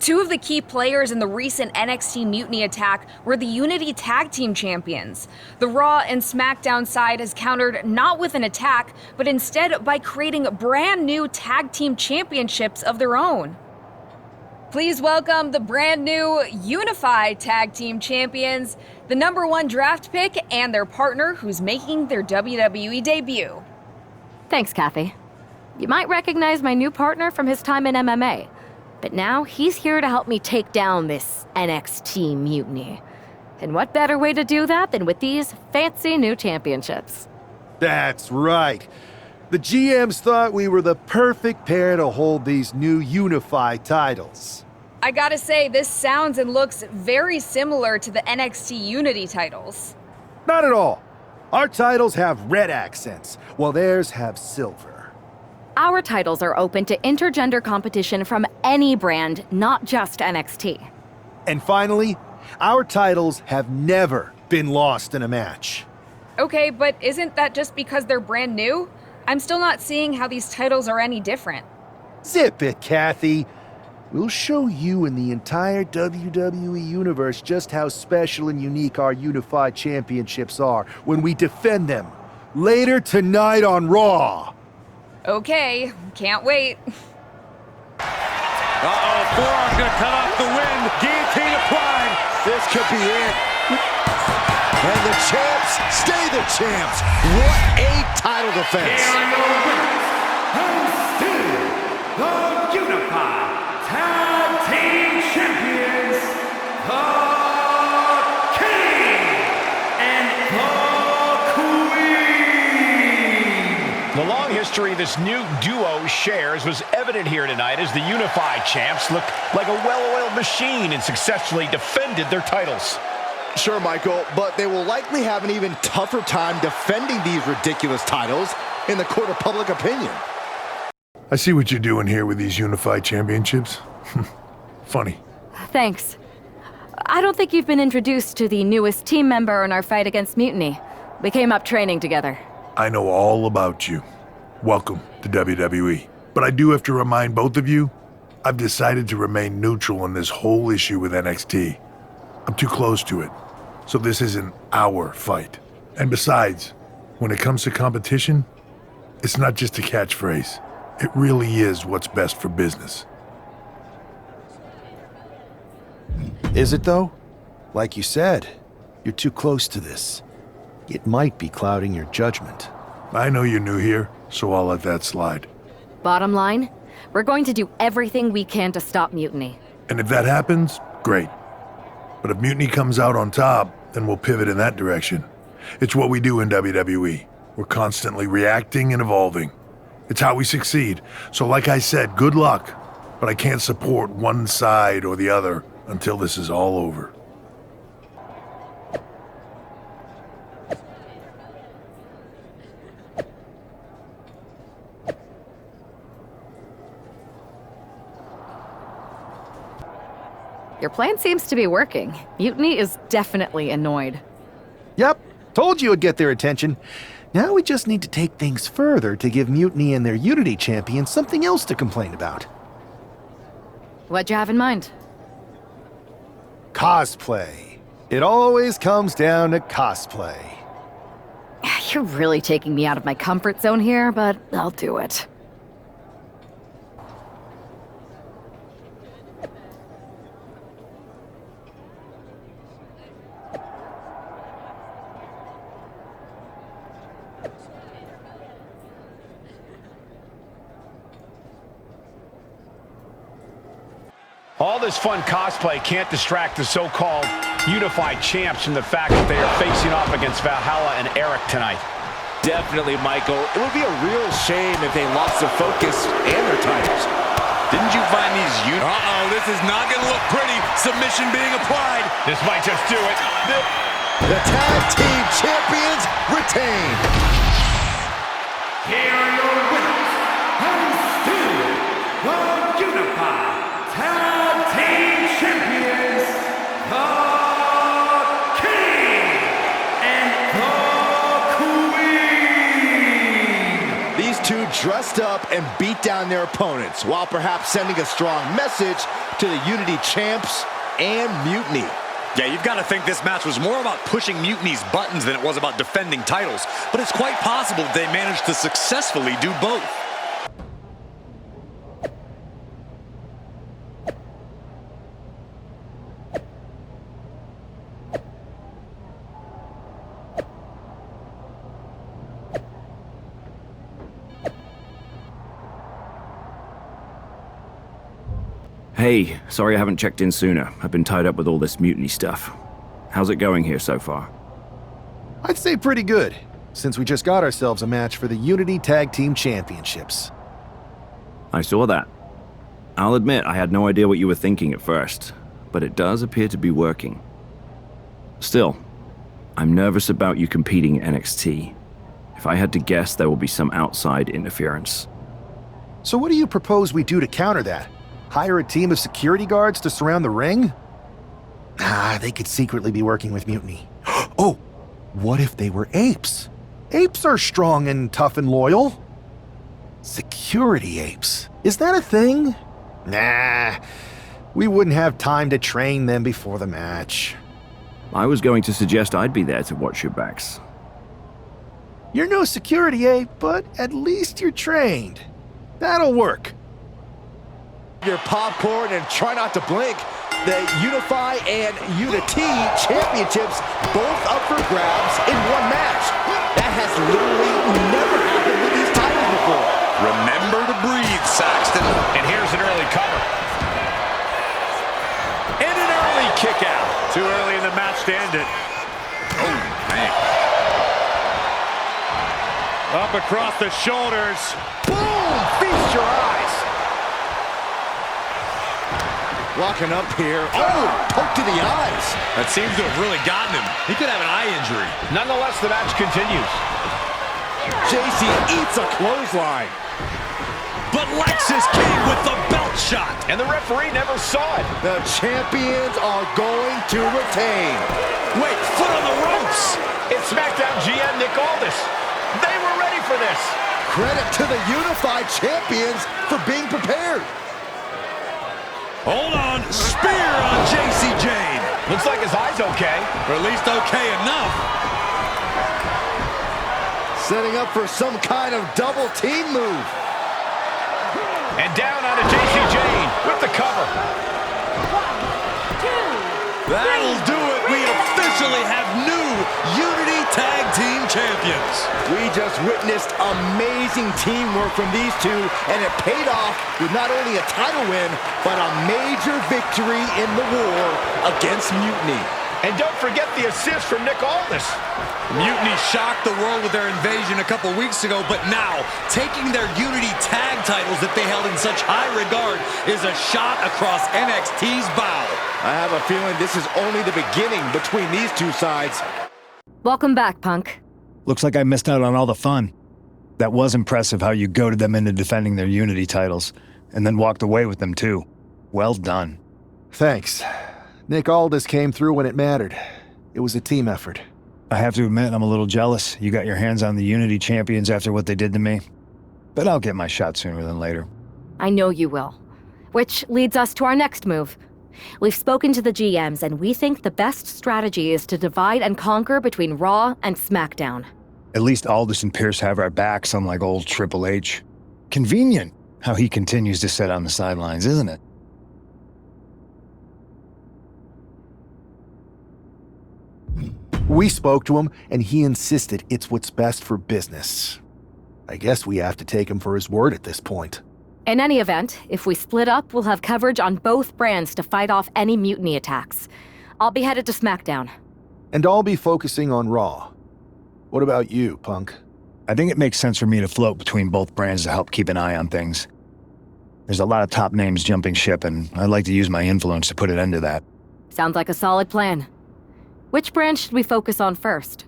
Two of the key players in the recent NXT Mutiny attack were the Unity Tag Team Champions. The Raw and SmackDown side has countered not with an attack, but instead by creating brand new Tag Team Championships of their own. Please welcome the brand new Unify Tag Team Champions, the #1 draft pick, and their partner who's making their WWE debut. Thanks, Kathy. You might recognize my new partner from his time in MMA. But now he's here to help me take down this NXT mutiny. And what better way to do that than with these fancy new championships? That's right. The GMs thought we were the perfect pair to hold these new Unify titles. I gotta say, this sounds and looks very similar to the NXT Unity titles. Not at all. Our titles have red accents, while theirs have silver. Our titles are open to intergender competition from any brand, not just NXT. And finally, our titles have never been lost in a match. Okay, but isn't that just because they're brand new? I'm still not seeing how these titles are any different. Zip it, Kathy. We'll show you and the entire WWE Universe just how special and unique our Unified Championships are when we defend them later tonight on Raw. Okay, can't wait. Uh-oh, forearm gonna cut off the wind. Guillotine applied. This could be it. And the champs stay the champs. What a title defense. Here are your winners, and still the Unified Tag Team Champions, the King and the Queen. The long history this new duo shares was evident here tonight as the Unified Champs looked like a well-oiled machine and successfully defended their titles. Sure, Michael, but they will likely have an even tougher time defending these ridiculous titles in the court of public opinion. I see what you're doing here with these Unified Championships. Funny. Thanks. I don't think you've been introduced to the newest team member in our fight against Mutiny. We came up training together. I know all about you. Welcome to WWE. But I do have to remind both of you, I've decided to remain neutral in this whole issue with NXT. I'm too close to it, so this isn't our fight. And besides, when it comes to competition, it's not just a catchphrase. It really is what's best for business. Is it though? Like you said, you're too close to this. It might be clouding your judgment. I know you're new here, so I'll let that slide. Bottom line, we're going to do everything we can to stop Mutiny. And if that happens, great. But if Mutiny comes out on top, then we'll pivot in that direction. It's what we do in WWE. We're constantly reacting and evolving. It's how we succeed. So like I said, good luck. But I can't support one side or the other until this is all over. Your plan seems to be working. Mutiny is definitely annoyed. Yep, told you it'd get their attention. Now we just need to take things further to give Mutiny and their Unity champion something else to complain about. What'd you have in mind? Cosplay. It always comes down to cosplay. You're really taking me out of my comfort zone here, but I'll do it. All this fun cosplay can't distract the so-called Unified Champs from the fact that they are facing off against Valhalla and Eric tonight. Definitely, Michael. It would be a real shame if they lost their focus and their titles. Didn't you find these Uh-oh, this is not going to look pretty. Submission being applied. This might just do it. The tag team champions retain. Here are your winners, and still the Unified Tag Team Champions, the King and the Queen. These two dressed up and beat down their opponents, while perhaps sending a strong message to the Unity champs and Mutiny. Yeah, you've got to think this match was more about pushing Mutiny's buttons than it was about defending titles. But it's quite possible they managed to successfully do both. Hey, sorry I haven't checked in sooner. I've been tied up with all this mutiny stuff. How's it going here so far? I'd say pretty good, since we just got ourselves a match for the Unity Tag Team Championships. I saw that. I'll admit I had no idea what you were thinking at first, but it does appear to be working. Still, I'm nervous about you competing in NXT. If I had to guess, there will be some outside interference. So what do you propose we do to counter that? Hire a team of security guards to surround the ring? They could secretly be working with Mutiny. Oh, what if they were apes? Apes are strong and tough and loyal. Security apes. Is that a thing? Nah, we wouldn't have time to train them before the match. I was going to suggest I'd be there to watch your backs. You're no security ape, but at least you're trained. That'll work. Your popcorn and try not to blink. The Unify and Unity championships both up for grabs in one match. That has literally never happened with these titles before. Remember to breathe, Saxton. And here's an early cover. And an early kick out. Too early in the match to end it. Oh, man. Up across the shoulders. Boom! Feast your eyes. Locking up here. Oh, poke to the eyes. That seems to have really gotten him. He could have an eye injury. Nonetheless, the match continues. JC eats a clothesline. But Lex is king with the belt shot. And the referee never saw it. The champions are going to retain. Wait, foot on the ropes. It's SmackDown GM Nick Aldis. They were ready for this. Credit to the Unified champions for being prepared. Hold on, spear on JC Jane. Looks like his eye's okay. Or at least okay enough. Setting up for some kind of double team move. And down onto JC Jane with the cover. 1, 2, That'll do it. We officially have new Unity Tag Team Champions. We just witnessed amazing teamwork from these two, and it paid off with not only a title win, but a major victory in the war against Mutiny. And don't forget the assist from Nick Aldis. Mutiny shocked the world with their invasion a couple weeks ago, but now taking their Unity tag titles that they held in such high regard is a shot across NXT's bow. I have a feeling this is only the beginning between these two sides. Welcome back, Punk. Looks like I missed out on all the fun. That was impressive how you goaded them into defending their Unity titles, and then walked away with them too. Well done. Thanks. Nick Aldis came through when it mattered. It was a team effort. I have to admit, I'm a little jealous. You got your hands on the Unity champions after what they did to me. But I'll get my shot sooner than later. I know you will. Which leads us to our next move. We've spoken to the GMs, and we think the best strategy is to divide and conquer between Raw and SmackDown. At least Aldis and Pierce have our backs, unlike old Triple H. Convenient how he continues to sit on the sidelines, isn't it? We spoke to him, and he insisted it's what's best for business. I guess we have to take him for his word at this point. In any event, if we split up, we'll have coverage on both brands to fight off any mutiny attacks. I'll be headed to SmackDown. And I'll be focusing on Raw. What about you, Punk? I think it makes sense for me to float between both brands to help keep an eye on things. There's a lot of top names jumping ship, and I'd like to use my influence to put an end to that. Sounds like a solid plan. Which brand should we focus on first?